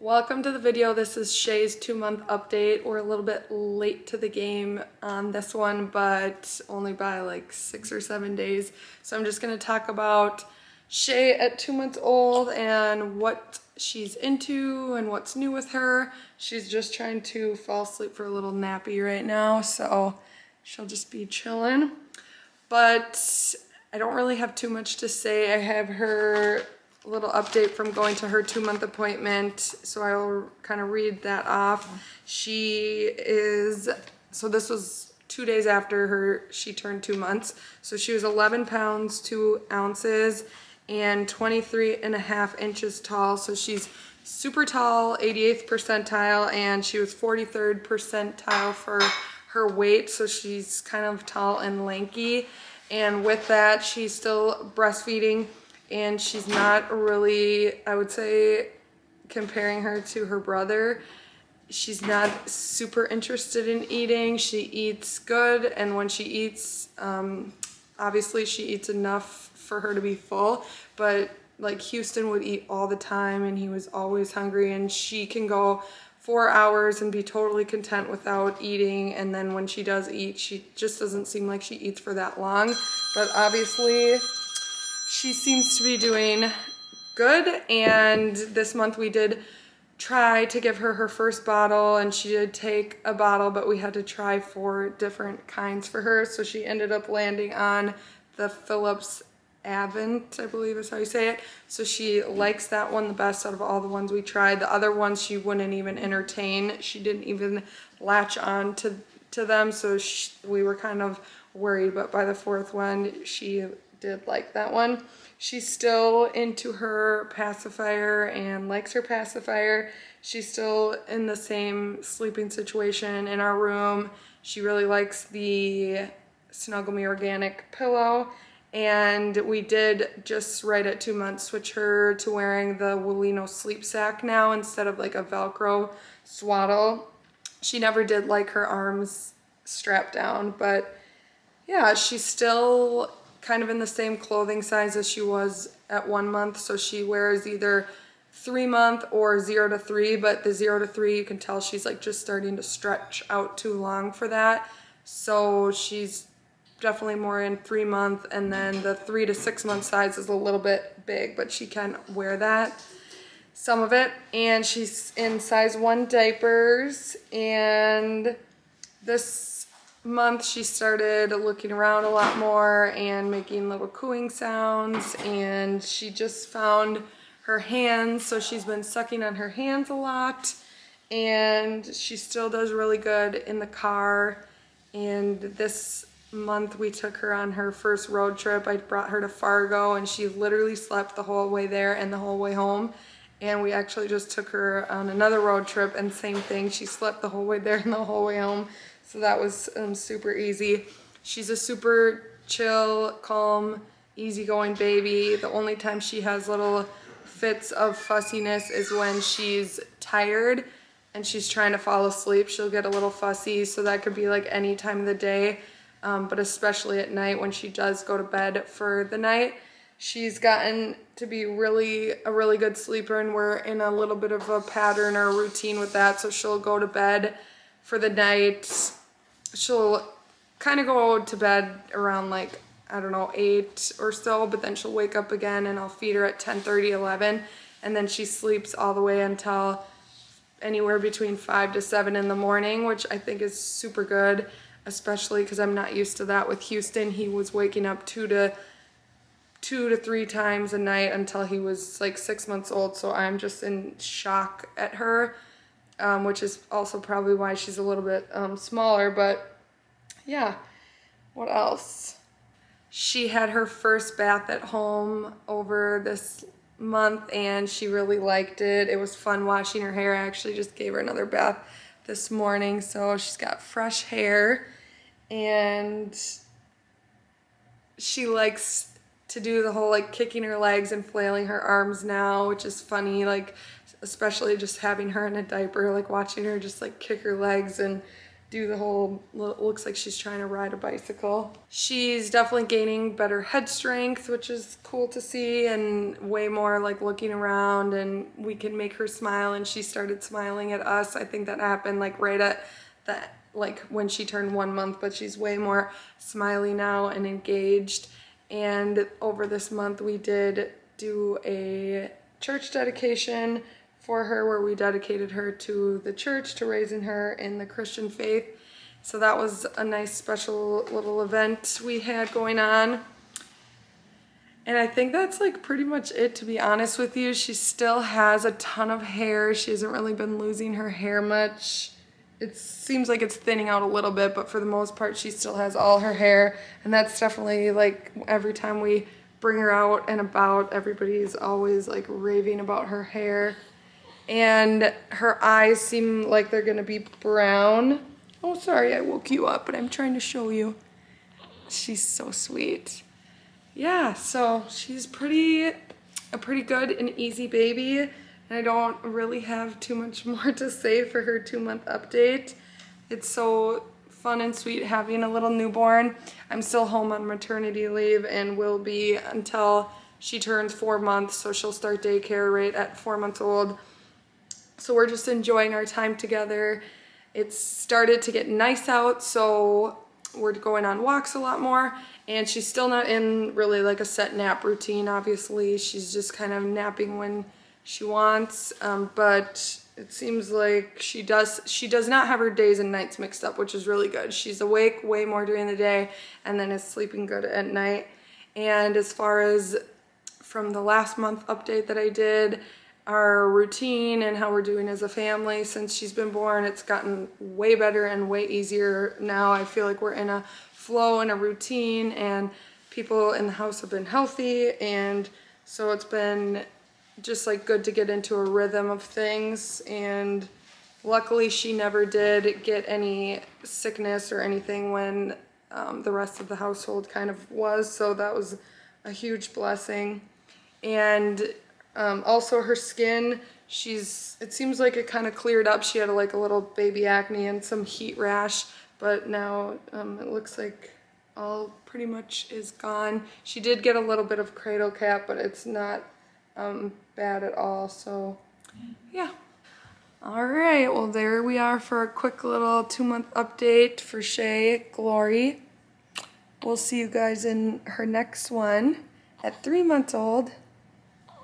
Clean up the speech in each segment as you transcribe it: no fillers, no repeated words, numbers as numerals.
Welcome to the video. This is Shay's 2-month update. We're a little bit late to the game on this one, but only by like 6 or 7 days. So I'm just going to talk about Shay at 2 months old and what she's into and what's new with her. She's just trying to fall asleep for a little nappy right now, so she'll just be chilling. But I don't really have too much to say. I have her little update from going to her 2-month appointment, so I will kind of read that off. So this was 2 days after she turned 2 months. So she was 11 pounds, 2 ounces, and 23.5 inches tall. So she's super tall, 88th percentile, and she was 43rd percentile for her weight. So she's kind of tall and lanky. And with that, she's still breastfeeding. And she's not really, I would say, comparing her to her brother, she's not super interested in eating. She eats good, and when she eats, obviously she eats enough for her to be full, but like Houston would eat all the time and he was always hungry, and she can go 4 hours and be totally content without eating, and then when she does eat, she just doesn't seem like she eats for that long. But obviously she seems to be doing good, and this month we did try to give her her first bottle, and she did take a bottle, but we had to try 4 different kinds for her, so she ended up landing on the Philips Avent, I believe is how you say it. So she likes that one the best out of all the ones we tried. The other ones she wouldn't even entertain. She didn't even latch on to them, so we were kind of worried, but by the 4th one she did like that one. She's still into her pacifier and likes her pacifier. She's still in the same sleeping situation in our room. She really likes the Snuggle Me Organic pillow, and we did just right at 2 months switch her to wearing the Woolino sleep sack now instead of like a Velcro swaddle. She never did like her arms strapped down, but yeah, she's still kind of in the same clothing size as she was at 1 month. So she wears either 3 month or 0 to 3, but the 0 to 3, you can tell she's like just starting to stretch out too long for that. So she's definitely more in 3 month, and then the 3 to 6 month size is a little bit big, but she can wear that, some of it. And she's in size 1 diapers, and this month she started looking around a lot more and making little cooing sounds, and she just found her hands, so she's been sucking on her hands a lot, and she still does really good in the car. And this month we took her on her first road trip. I brought her to Fargo, and she literally slept the whole way there and the whole way home. And we actually just took her on another road trip, and same thing, she slept the whole way there and the whole way home. So that was super easy. She's a super chill, calm, easygoing baby. The only time she has little fits of fussiness is when she's tired and she's trying to fall asleep. She'll get a little fussy, so that could be like any time of the day, but especially at night when she does go to bed for the night. She's gotten to be a really good sleeper, and we're in a little bit of a pattern or a routine with that. So she'll go to bed for the night. She'll kind of go to bed around like, I don't know, 8 or so, but then she'll wake up again, and I'll feed her at 10:30, 11, and then she sleeps all the way until anywhere between 5 to 7 in the morning, which I think is super good, especially because I'm not used to that with Houston. He was waking up 2 to 3 times a night until he was like 6 months old, so I'm just in shock at her. Which is also probably why she's a little bit smaller, but yeah. What else? She had her first bath at home over this month, and she really liked it. It was fun washing her hair. I actually just gave her another bath this morning, so she's got fresh hair, and she likes to do the whole like kicking her legs and flailing her arms now, which is funny, like especially just having her in a diaper, like watching her just like kick her legs and do the whole, looks like she's trying to ride a bicycle. She's definitely gaining better head strength, which is cool to see, and way more like looking around, and we can make her smile, and she started smiling at us. I think that happened like right at that, like when she turned 1 month, but she's way more smiley now and engaged. And over this month we did do a church dedication for her, where we dedicated her to the church, to raising her in the Christian faith. So that was a nice special little event we had going on. And I think that's like pretty much it, to be honest with you. She still has a ton of hair. She hasn't really been losing her hair much. It seems like it's thinning out a little bit, but for the most part she still has all her hair. And that's definitely like every time we bring her out and about, everybody's always like raving about her hair. And her eyes seem like they're gonna be brown. Oh, sorry, I woke you up, but I'm trying to show you. She's so sweet. Yeah, so she's a pretty good and easy baby. And I don't really have too much more to say for her 2-month update. It's so fun and sweet having a little newborn. I'm still home on maternity leave and will be until she turns 4 months, so she'll start daycare right at 4 months old. So we're just enjoying our time together. It's started to get nice out, so we're going on walks a lot more, and she's still not in really like a set nap routine, obviously. She's just kind of napping when she wants, but it seems like she does not have her days and nights mixed up, which is really good. She's awake way more during the day and then is sleeping good at night. And as far as from the last month update that I did, our routine and how we're doing as a family since she's been born, it's gotten way better and way easier now. I feel like we're in a flow and a routine, and people in the house have been healthy, and so it's been just like good to get into a rhythm of things. And luckily she never did get any sickness or anything when the rest of the household kind of was, so that was a huge blessing. And also her skin, it seems like it kind of cleared up. She had like a little baby acne and some heat rash, but now it looks like all pretty much is gone. She did get a little bit of cradle cap, but it's not bad at all, so yeah. All right, well there we are for a quick little 2-month update for Shay Glory. We'll see you guys in her next one at 3 months old.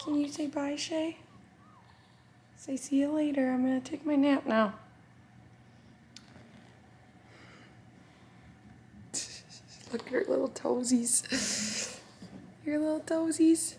Can you say bye, Shay? Say see you later. I'm gonna take my nap now. Look at her little toesies. Your little toesies.